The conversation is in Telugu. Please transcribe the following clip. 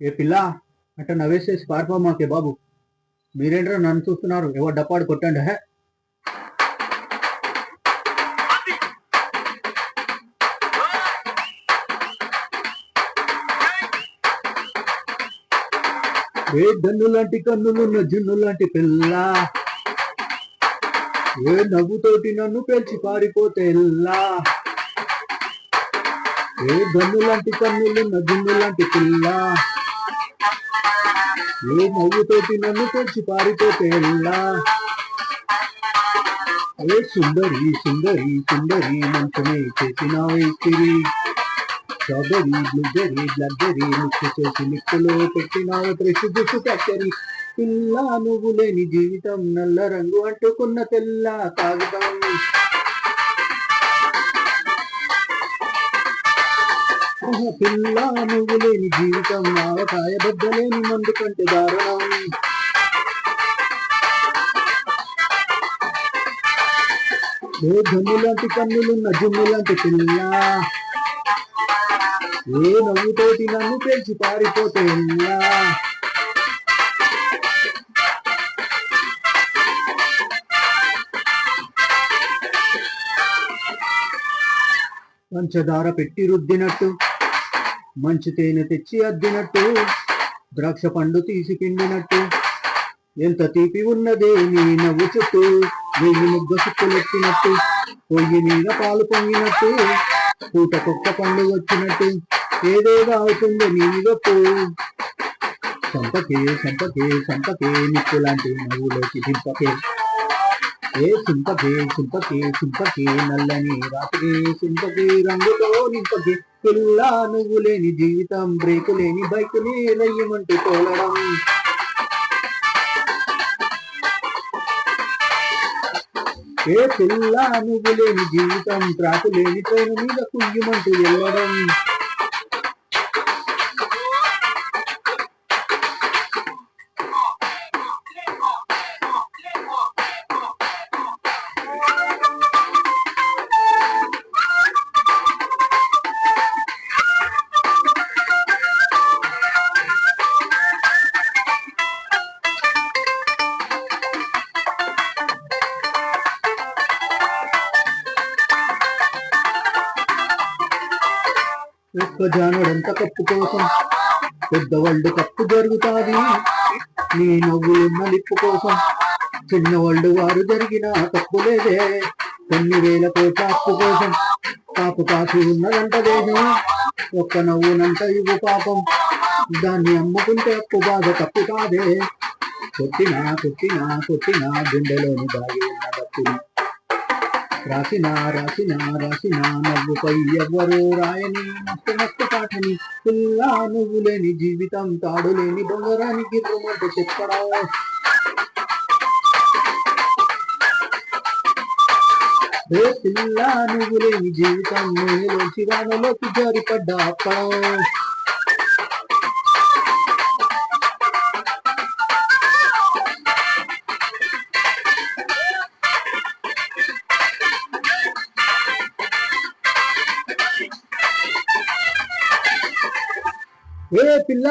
ఏ పిల్ల అంటే నవ్వేసేసి పారిపోమాకే బాబు. మీరేంట్రా నన్ను చూస్తున్నారు? ఎవరు డప్పాడు కొట్టండి. హే, ఏ గన్ను లాంటి కన్నులున్న జున్ను లాంటి పిల్ల, ఏ నవ్వుతోటి నన్ను పేల్చి పారిపోతే ఎల్లా. ఏ గన్ను లాంటి కన్నులున్న జున్ను లాంటి పిల్ల, ఏ నవ్వుతోటి నన్ను పేల్చి పారిపోతే ఎల్లా. ఏ సుందరి సుందరి సుందరి మంచమే చేసినావే తిరి, స్ట్రాబెరీ బ్లూబెరీ బ్లాక్బెరీ మిక్స్ చేసి మిక్స్లో పెట్టినావు ఫ్రెష్ జ్యూస్ ఫ్యాక్టరీ. పిల్ల నువ్వు లేని జీవితం నల్ల రంగు అంటుకున్న తెల్ల కాగితం. పిల్ల నువ్వు లేని జీవితం ఆవకాయ బద్దలేని మందు కంటే దారుణం. ఏ జమ్ము లాంటి కన్నులున్న జుమ్ము లాంటి పిల్ల, ఏ నవ్వుతోటి నన్ను పేల్చి పారిపోతే ఎల్లా. పంచదార పెట్టి రుద్దినట్టు, మంచి తేనె తెచ్చి అద్దినట్టు, ద్రాక్ష పండు తీసి పిండినట్టు, ఎంత తీపి ఉన్నదే నీ నవ్వు చుట్టూ. వెయ్యి ముగ్గ సుక్కులెత్తినట్టు, పొయ్యి మీద పాలు పొంగినట్టు, పూటకొక్క పండు వచ్చినట్టు, ఏదేదో అవుతుంది నీ గొప్పు. సంపకే సంపకే సంపకే నిప్పు లాంటి నవ్వులోకి దింపకే. ఏ సింపకే సింపకే సింపకే నల్లని రాత్రి సింపకే రంగుతో నింపకే. పిల్ల నువ్వు లేని జీవితం బ్రేకు లేని బైకుని రయ్యమంటూ తోలడం. ఏ పిల్ల నువ్వు లేని జీవితం ట్రాకు లేని ట్రైన్ మీద కుయ్యమంటూ వెళ్ళడం. ఒక్క జానుడంత కప్పు కోసం పెద్ద వరల్డ్ కప్పు జరుగుతాది. నీ నవ్వులున్న లిప్పు కోసం చిన్న వరల్డ్ వారు జరిగిన తప్పు లేదే. కొన్ని వేల కోట్ల అప్పు కోసం కాపు కాసి ఉన్నదంట దేశం. ఒక్క నవ్వునంత ఇవ్వు పాపం, దాన్ని అమ్ముకుంటే అప్పు బాధ తప్పు కాదే. కొట్టినా కొట్టినా కొట్టినా గుండెలోని దాగి ఉన్న తప్పుని రాసినా రాసినా రాసినా నవ్వుపై ఎవ్వరూ రాయని మస్తు మస్తు పాఠని. పిల్ల నువ్వు లేని జీవితం తాడు లేని బొంగరానికి రుమంటూ చెప్పడా. ఏ పిల్ల నువ్వు లేని జీవితం నేలోంచి వానలోకి జారిపడ్డా అప్పడం. ఏ పిల్ల